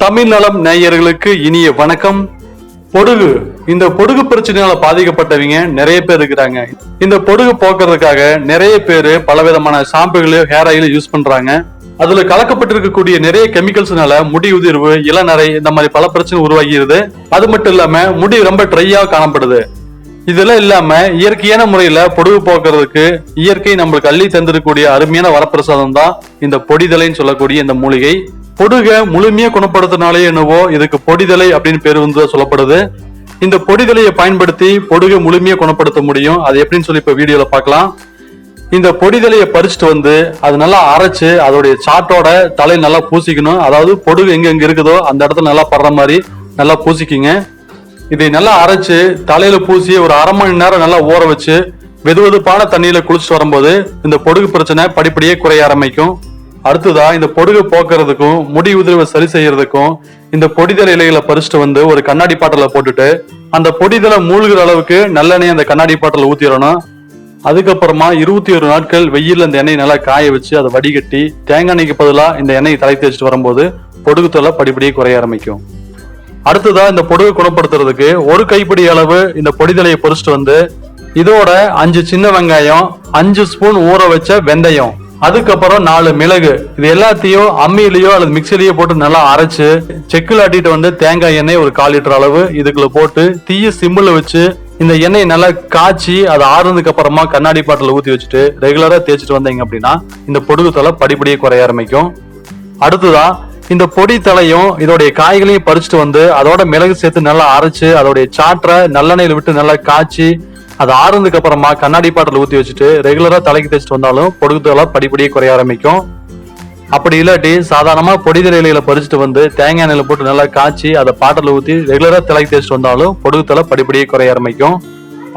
தமிழ் நலம் நேயர்களுக்கு இனிய வணக்கம். பொடுகு, இந்த பொடுகு பிரச்சனையால பாதிக்கப்பட்டவங்க நிறைய பேர் இருக்கிறாங்க. இந்த பொடுகு போக்குறதுக்காக நிறைய பேர் பலவிதமான ஷாம்புகளையும் ஹேர் ஆயிலும் யூஸ் பண்றாங்க. அதுல கலக்கப்பட்டிருக்கக்கூடிய நிறைய கெமிக்கல்ஸ்னால முடி உதிர்வு, இளநரை இந்த மாதிரி பல பிரச்சனை உருவாகிறது. அது மட்டும் இல்லாம முடி ரொம்ப ட்ரையா காணப்படுது. இதெல்லாம் இல்லாம இயற்கையான முறையில பொடுகு போக்குறதுக்கு இயற்கை நம்மளுக்கு அள்ளி தந்திருக்கக்கூடிய அருமையான வரப்பிரசாதம் தான் இந்த பொடிதலைன்னு சொல்லக்கூடிய இந்த மூலிகை. பொடுக முழுமையா குணப்படுத்தினாலே என்னவோ இதுக்கு பொடிதலை அப்படின்னு பேர் வந்து சொல்லப்படுது. இந்த பொடிதலையை பயன்படுத்தி பொடுகை முழுமையா குணப்படுத்த முடியும். அது எப்படின்னு சொல்லி இப்ப வீடியோல பார்க்கலாம். இந்த பொடிதலையை பறிச்சுட்டு வந்து அது நல்லா அரைச்சு அதோடைய சாட்டோட தலை நல்லா பூசிக்கணும். அதாவது பொடுகு எங்க இருக்குதோ அந்த இடத்துல நல்லா படுற மாதிரி நல்லா பூசிக்கிங்க. இதை நல்லா அரைச்சு தலையில பூசி ஒரு அரை மணி நேரம் நல்லா ஊற வச்சு வெதுவெதுப்பான தண்ணியில குளிச்சுட்டு வரும்போது இந்த பொடுகு பிரச்சனை படிப்படியே குறைய ஆரம்பிக்கும். அடுத்ததா இந்த பொடுகு போக்குறதுக்கும் முடி உதிர்வை சரி செய்யறதுக்கும் இந்த பொடிதலை இலைகளை பறிச்சுட்டு வந்து ஒரு கண்ணாடி பாட்டில போட்டுட்டு அந்த பொடிதலை மூழ்கிற அளவுக்கு நல்லெண்ணெய் அந்த கண்ணாடி பாட்டில ஊத்திடணும். அதுக்கப்புறமா 21 நாட்கள் வெயில்ல இந்த எண்ணெய் நல்லா காய வச்சு அதை வடிகட்டி தேங்காய் எண்ணெய்க்கு பதிலாக இந்த எண்ணெய் தலை தேய்ச்சிட்டு வரும்போது பொடுகு தொல்லை படிப்படியே குறைய ஆரம்பிக்கும். அடுத்ததா இந்த பொடுகு குணப்படுத்துறதுக்கு ஒரு கைப்பிடி அளவு இந்த பொடிதலையை பொறிச்சிட்டு வந்து இதோட 5 சின்ன வெங்காயம், 5 ஸ்பூன் ஊற வச்ச வெந்தயம், அதுக்கப்புறம் 4 மிளகு, இது எல்லாத்தையும் அம்மியிலயோ அல்லது மிக்சிலேயோ போட்டு நல்லா அரைச்சு செக்குல ஆட்டிட்டு வந்து தேங்காய் எண்ணெய் ஒரு 1/4 லிட்டர் அளவு இதுக்குள்ள போட்டு தீய சிம்மில் வச்சு இந்த எண்ணெய் நல்லா காய்ச்சி அது ஆறுனதுக்கு அப்புறமா கண்ணாடி பாட்டில் ஊற்றி வச்சுட்டு ரெகுலரா தேய்ச்சிட்டு வந்தீங்க அப்படின்னா இந்த பொடுகு தொலை படிப்படியே குறைய ஆரம்பிக்கும். அடுத்ததா இந்த பொடி தலையும் இதோடைய காய்களையும் பறிச்சுட்டு வந்து அதோட மிளகு சேர்த்து நல்லா அரைச்சு அதோடைய சாற்றை நல்லெண்ணெயில விட்டு நல்லா காய்ச்சி அது ஆறுனதுக்கு அப்புறமா கண்ணாடி பாட்டில் ஊற்றி வச்சுட்டு ரெகுலரா தலைக்கு தேய்ச்சிட்டு வந்தாலும் பொடுகு தொலை படிப்படியே குறைய ஆரம்பிக்கும். அப்படி இல்லாட்டி சாதாரணமா பொடிதலை இலையில பறிச்சுட்டு வந்து தேங்காய் எண்ணெயில போட்டு நல்லா காய்ச்சி அதை பாட்டில் ஊற்றி ரெகுலரா தலைக்கு தேய்ச்சிட்டு வந்தாலும் பொடுகு தொலை படிப்படியே குறைய ஆரம்பிக்கும்.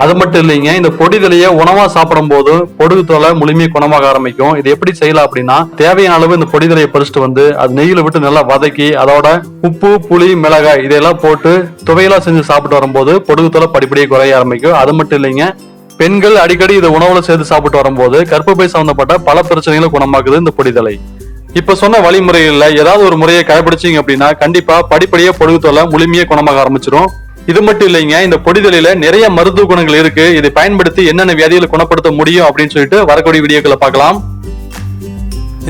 அது மட்டும் இல்லைங்க, இந்த பொடிதலையை உணவா சாப்பிடும் போது பொடுகு தொலை முழுமையை குணமாக ஆரம்பிக்கும். இது எப்படி செய்யலாம் அப்படின்னா, தேவையான அளவு இந்த பொடிதலையை பறிச்சுட்டு வந்து அது நெய்யில விட்டு நல்லா வதக்கி அதோட உப்பு, புளி, மிளகாய் இதெல்லாம் போட்டு துவையலா செஞ்சு சாப்பிட்டு வரும்போது பொடுகு தொலை படிப்படியே குறைய ஆரம்பிக்கும். அது மட்டும் இல்லைங்க, பெண்கள் அடிக்கடி இதை உணவுல சேர்த்து சாப்பிட்டு வரும்போது கர்ப்பப்பை சம்பந்தப்பட்ட பல பிரச்சனைகளை குணமாக்குது இந்த பொடிதலை. இப்ப சொன்ன வழிமுறைகள்ல ஏதாவது ஒரு முறையை கடைபிடிச்சீங்க அப்படின்னா கண்டிப்பா படிப்படியா பொடுகு தொலை முழுமையா குணமாக ஆரம்பிச்சிடும். இது மட்டும் இல்லைங்க, இந்த பொடிதலையில நிறைய மருத்துவ குணங்கள் இருக்கு. இதை பயன்படுத்தி என்னென்ன வியாதிகளை குணப்படுத்த முடியும் அப்படின்னு சொல்லிட்டு வரக்கூடிய வீடியோக்களை பார்க்கலாம்.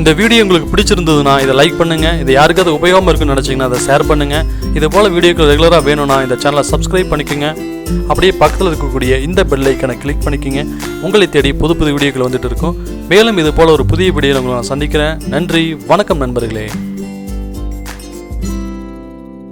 இந்த வீடியோ உங்களுக்கு பிடிச்சிருந்ததுன்னா இதை லைக் பண்ணுங்க. இது யாருக்காவது உபயோகமா இருக்குன்னு நினைச்சீங்கன்னா அதை ஷேர் பண்ணுங்க. இது போல வீடியோக்கள் ரெகுலரா வேணும்னா இந்த சேனலை சப்ஸ்கிரைப் பண்ணிக்கோங்க. அப்படியே பக்கத்தில் இருக்கக்கூடிய இந்த பெல் ஐக்கனை கிளிக் பண்ணிக்கோங்க. உங்களை தேடி புது புது வீடியோக்கள் வந்துட்டு இருக்கும். மேலும் இது போல ஒரு புதிய வீடியோவில் உங்களை நான் சந்திக்கிறேன். நன்றி, வணக்கம் நண்பர்களே.